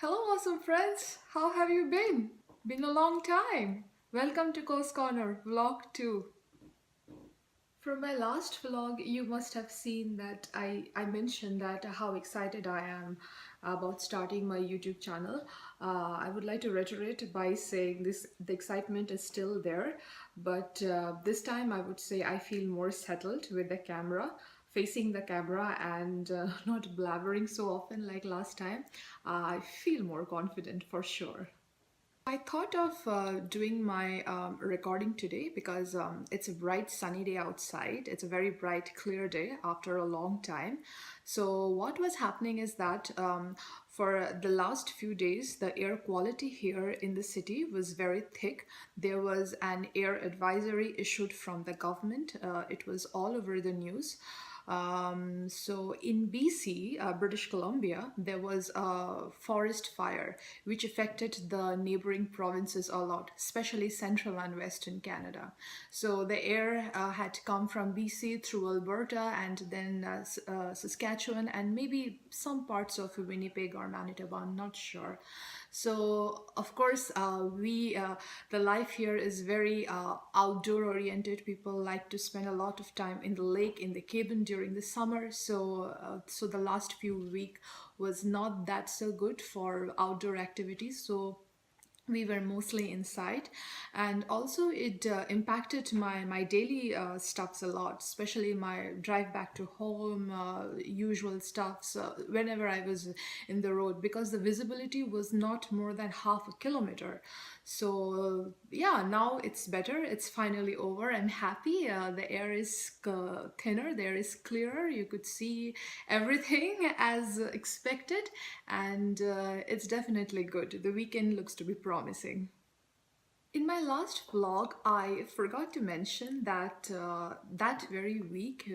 Hello, awesome friends. How have you been? Been a long time. Welcome to Coast Corner Vlog 2. From my last vlog, you must have seen that I mentioned that how excited I am about starting my YouTube channel. I would like to reiterate by saying the excitement is still there, but this time I would say I feel more settled with the camera, facing the camera and not blabbering so often like last time. I feel more confident for sure. I thought of doing my recording today because it's a bright sunny day outside. It's a very bright, clear day after a long time. So, what was happening is that for the last few days, the air quality here in the city was very thick. There was an air advisory issued from the government, it was all over the news. So in BC, British Columbia, there was a forest fire which affected the neighboring provinces a lot, especially central and western Canada. So the air had come from BC through Alberta and then Saskatchewan and maybe some parts of Winnipeg or Manitoba, I'm not sure. So of course, the life here is very outdoor oriented. People like to spend a lot of time in the lake, in the cabin during the summer. So the last few week was not that so good for outdoor activities. So we were mostly inside, and also it impacted my daily stuffs a lot, especially my drive back to home, usual stuffs whenever I was in the road, because the visibility was not more than half a kilometer. So yeah, now it's better, it's finally over. I'm happy. The air is thinner, the air is clearer, you could see everything as expected, and it's definitely good. The weekend looks to be promising. In my last vlog, I forgot to mention that that very week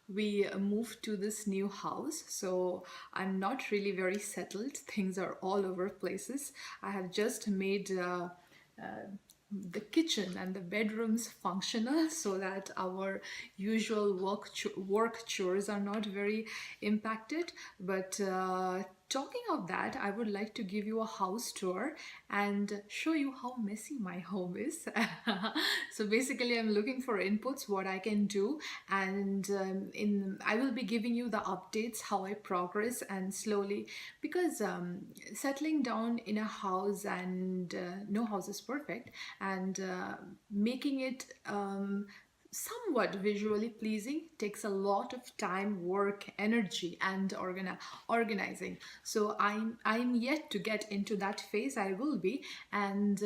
we moved to this new house. So I'm not really very settled. Things are all over places. I have just made the kitchen and the bedrooms functional so that our usual work chores are not very impacted. But talking of that, I would like to give you a house tour and show you how messy my home is. So basically, I'm looking for inputs, what I can do, and I will be giving you the updates, how I progress, and slowly, because settling down in a house, and no house is perfect, and making it somewhat visually pleasing takes a lot of time, work, energy, and organizing. So I'm yet to get into that phase. I will be, and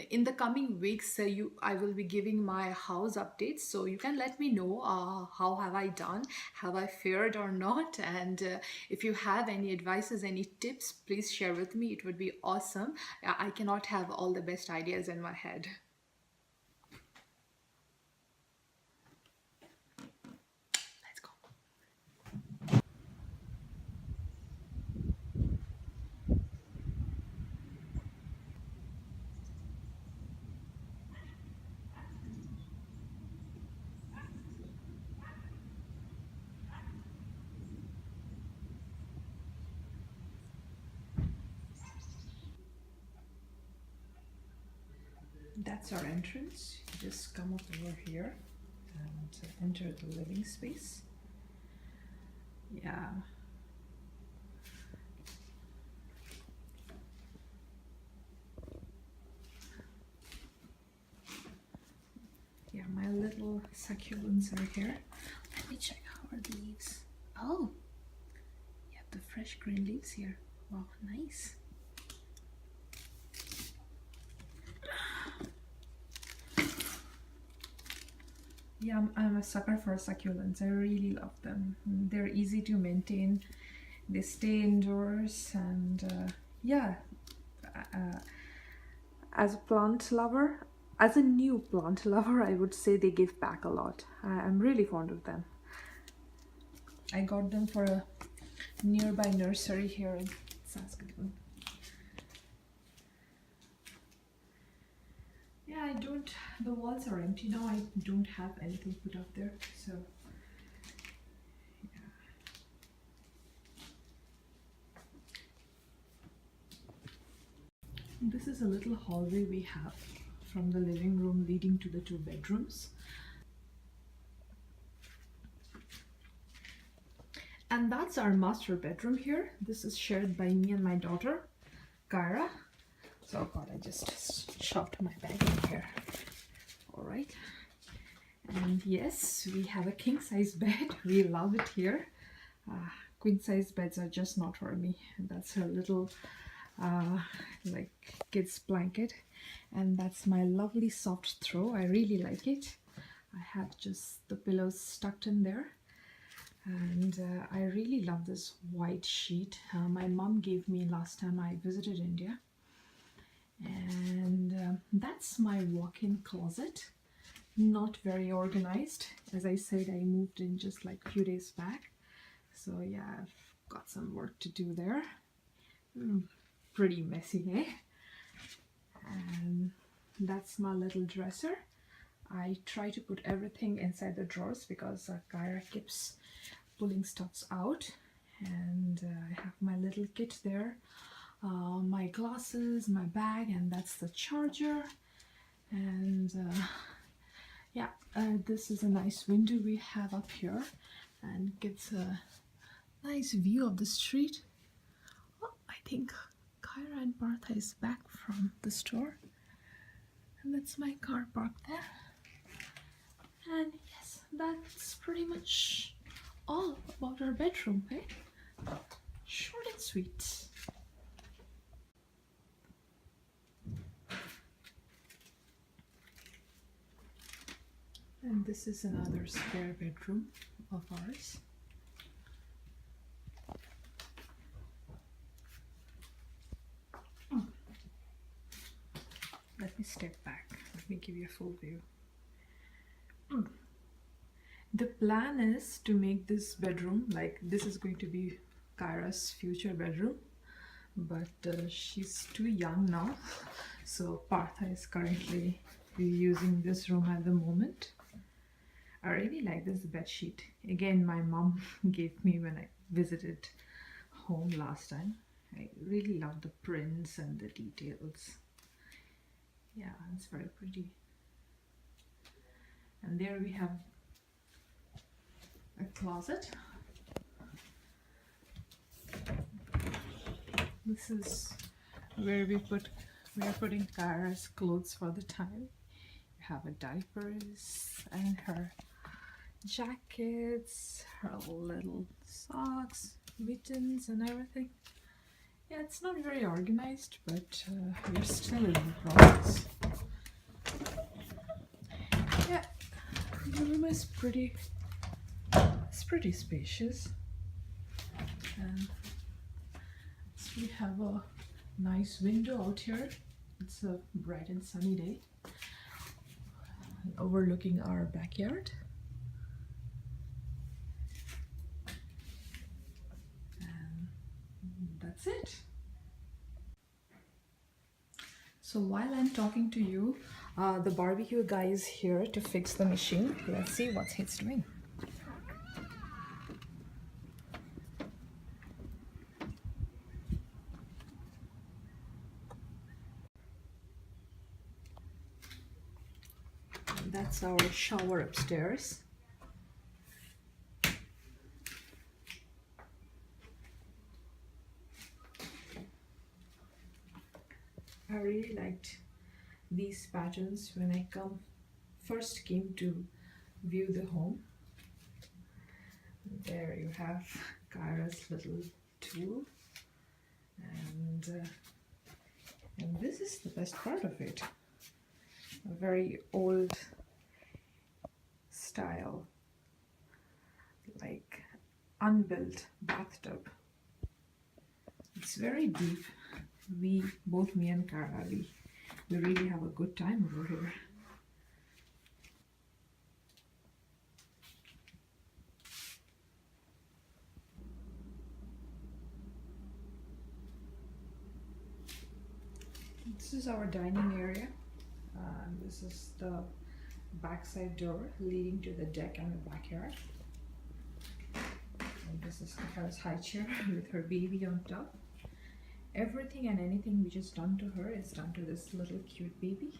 in the coming weeks, I will be giving my house updates. So you can let me know how have I done, have I fared or not, and if you have any advices, any tips, please share with me. It would be awesome. I cannot have all the best ideas in my head. Let's go. That's our entrance. You just come up over here and enter the living space. Yeah. Yeah, my little succulents are here. Let me check, how are the leaves? Oh, you have the fresh green leaves here. Wow, nice. Yeah, I'm a sucker for succulents. I really love them. They're easy to maintain. They stay indoors, and yeah, uh, as a plant lover, as a new plant lover, I would say they give back a lot. I'm really fond of them. I got them for a nearby nursery here in Saskatoon. Yeah, I don't, the walls are empty now. I don't have anything put up there, so yeah. This is a little hallway we have from the living room leading to the two bedrooms. And that's our master bedroom here. This is shared by me and my daughter, Kyra. So God, I just shoved my bag in here. All right. And yes, we have a king size bed. We love it here. Queen size beds are just not for me. That's her little like kids blanket, and that's my lovely soft throw. I really like it. I have just the pillows tucked in there, and I really love this white sheet. My mom gave me last time I visited India, and that's my walk-in closet. Not very organized. As I said, I moved in just like a few days back, so yeah, I've got some work to do there. Pretty messy, eh? And that's my little dresser. I try to put everything inside the drawers because Kyra keeps pulling stuffs out. And I have my little kit there, my glasses, my bag, and that's the charger. And yeah, this is a nice window we have up here, and gives a nice view of the street. Oh, I think Kyra and Partha is back from the store, and that's my car parked there. And yes, that's pretty much all about our bedroom, eh? Short and sweet. And this is another spare bedroom of ours. Let me step back. Let me give you a full view. The plan is to make this bedroom, like this is going to be Kyra's future bedroom, but she's too young now. So Partha is currently using this room at the moment. I really like this bed sheet. Again, my mom gave me when I visited home last time. I really love the prints and the details. Yeah, it's very pretty. And there we have a closet. This is where we are putting Kyra's clothes for the time. We have her diapers and her jackets, her little socks, mittens, and everything. Yeah, it's not very organized, but we're still in the process. Yeah, the room is pretty spacious. And so we have a nice window out here. It's a bright and sunny day, overlooking our backyard. That's it. So while I'm talking to you, the barbecue guy is here to fix the machine. Let's see what he's doing. That's our shower upstairs. I really liked these patterns when I first came to view the home. There you have Kyra's little tool, and this is the best part of it. A very old style, like unbuilt bathtub. It's very deep. Both me and Kyra, we really have a good time over here. This is our dining area. This is the backside door leading to the deck and the backyard. And this is Kyra's high chair with her baby on top. Everything and anything which is done to her is done to this little cute baby.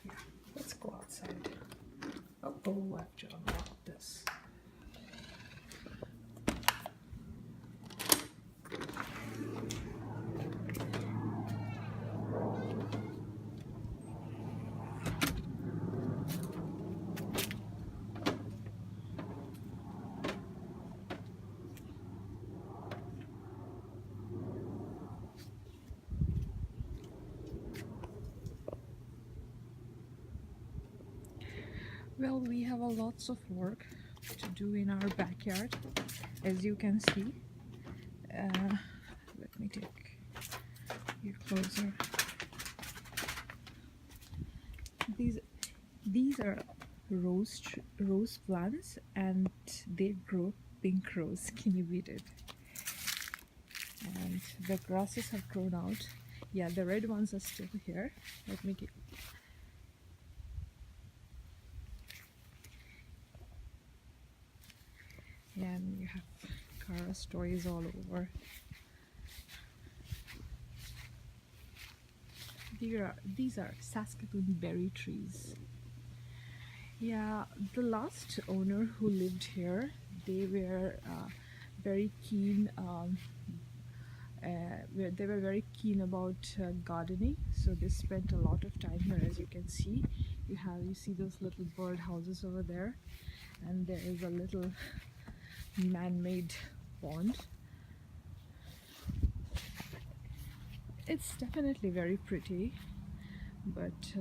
Yeah, let's go outside. Oh, I have to unlock this. Well, we have a lots of work to do in our backyard, as you can see. Let me take you closer. These are rose plants, and they grow pink rose. Can you beat it? And the grasses have grown out. Yeah, the red ones are still here. Let me get. And you have Kara's toys all over. These are Saskatoon berry trees. Yeah, the last owner who lived here, they were very keen. They were very keen about gardening, so they spent a lot of time here. As you can see, you see those little bird houses over there, and there is a little man-made pond. It's definitely very pretty, but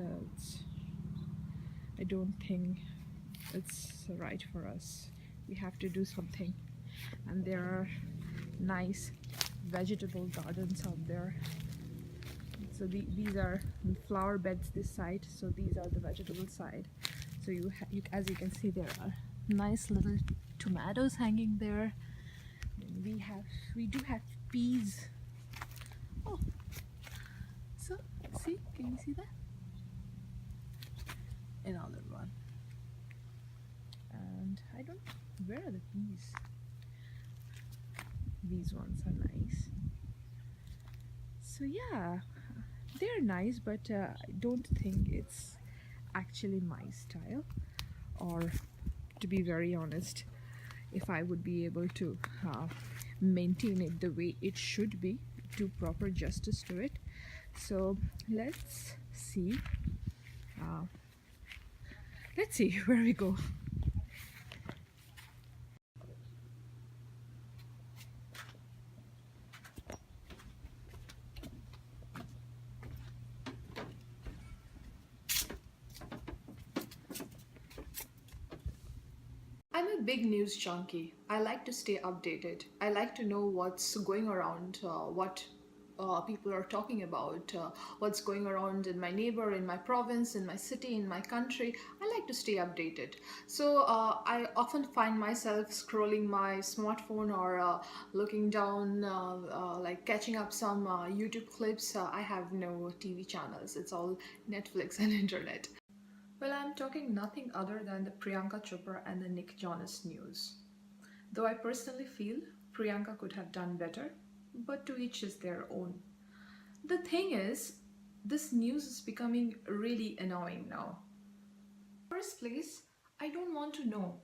I don't think it's right for us. We have to do something. And there are nice vegetable gardens out there. So these are flower beds this side, so these are the vegetable side. So as you can see, there are nice little tomatoes hanging there. And we do have peas. Oh, so see, can you see that? Another one. And I don't know, where are the peas? These ones are nice. So yeah, they're nice, but I don't think it's actually my style. Or to be very honest, if I would be able to maintain it the way it should be, do proper justice to it. So let's see where we go. I'm a big news junkie. I like to stay updated. I like to know what's going around, what people are talking about, what's going around in my neighbor, in my province, in my city, in my country. I like to stay updated. So I often find myself scrolling my smartphone or looking down, like catching up some YouTube clips. I have no TV channels, it's all Netflix and internet. Well, I'm talking nothing other than the Priyanka Chopra and the Nick Jonas news. Though I personally feel Priyanka could have done better, but to each is their own. The thing is, this news is becoming really annoying now. First place, I don't want to know.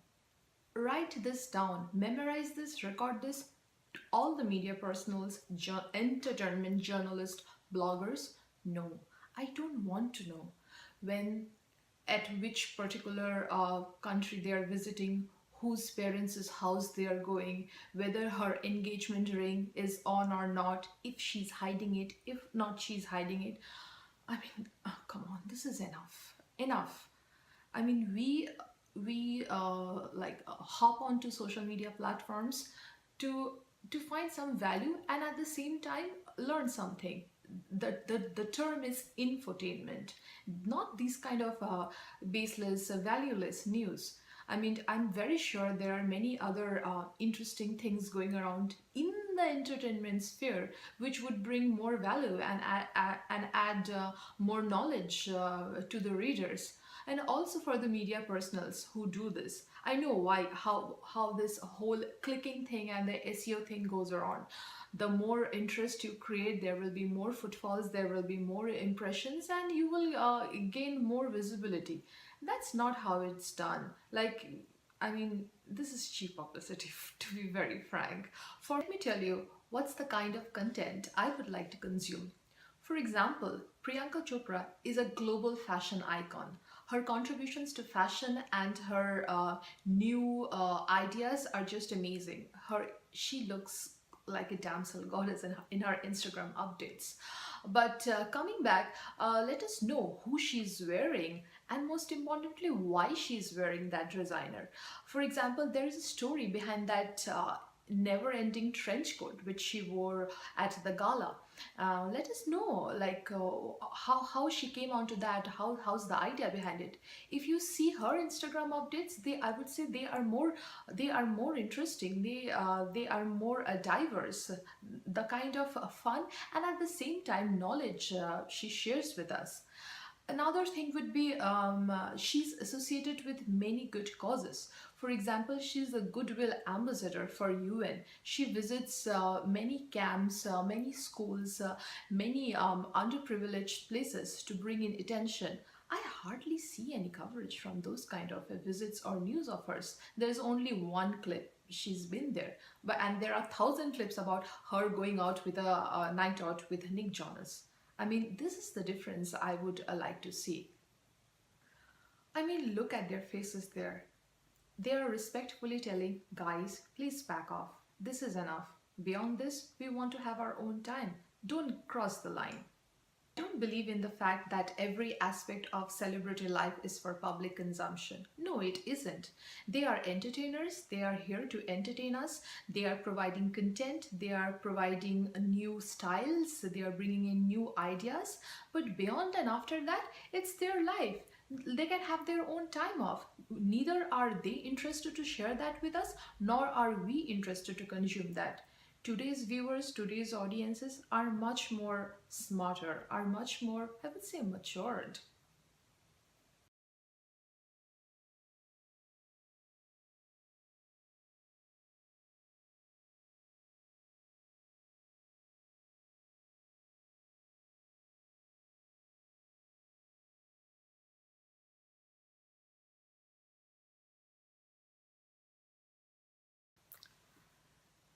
Write this down, memorize this, record this to all the media personals, entertainment journalists, bloggers. No, I don't want to know. When at which particular country they are visiting, whose parents' house they are going, whether her engagement ring is on or not, if she's hiding it, if not she's hiding it. I mean, come on, this is enough. Enough. I mean, we hop onto social media platforms to find some value and at the same time learn something. The term is infotainment, not these kind of baseless, valueless news. I mean, I'm very sure there are many other interesting things going around in the entertainment sphere which would bring more value and add more knowledge to the readers. And also for the media personals who do this, I know why, how this whole clicking thing and the SEO thing goes around. The more interest you create, there will be more footfalls, there will be more impressions, and you will gain more visibility. That's not how it's done. Like, I mean, this is cheap publicity, to be very frank. For me, tell you what's the kind of content I would like to consume. For example, Priyanka Chopra is a global fashion icon. Her contributions to fashion and her new ideas are just amazing. She looks like a damsel goddess in her Instagram updates. But coming back, let us know who she's wearing and most importantly, why she's wearing that designer. For example, there is a story behind that never-ending trench coat which she wore at the gala. Let us know, like how she came onto that. How's the idea behind it? If you see her Instagram updates, I would say they are more interesting. They are more diverse. The kind of fun and at the same time knowledge she shares with us. Another thing would be she's associated with many good causes. For example, she's a goodwill ambassador for UN. She visits many camps, many schools, many underprivileged places to bring in attention. I hardly see any coverage from those kind of visits or news of hers. There's only one clip. She's been there, and there are thousand clips about her going out with a night out with Nick Jonas. I mean, this is the difference I would like to see. I mean, look at their faces there. They are respectfully telling, guys, please back off. This is enough. Beyond this, we want to have our own time. Don't cross the line. I don't believe in the fact that every aspect of celebrity life is for public consumption. No, it isn't. They are entertainers, they are here to entertain us, they are providing content, they are providing new styles, they are bringing in new ideas. But beyond and after that, it's their life. They can have their own time off. Neither are they interested to share that with us, nor are we interested to consume that. Today's viewers, today's audiences are much more smarter, are much more, I would say, matured.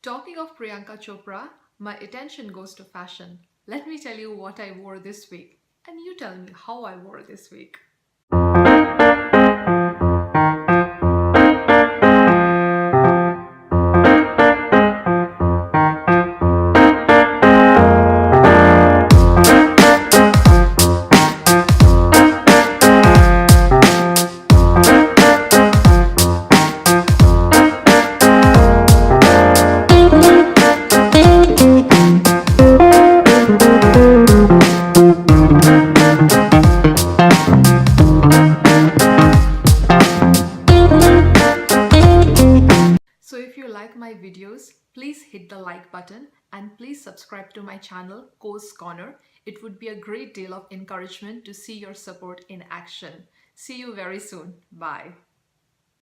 Talking of Priyanka Chopra, my attention goes to fashion. Let me tell you what I wore this week, and you tell me how I wore this week. So if you like my videos, please hit the like button and please subscribe to my channel, Co's Corner. It would be a great deal of encouragement to see your support in action. See you very soon. Bye.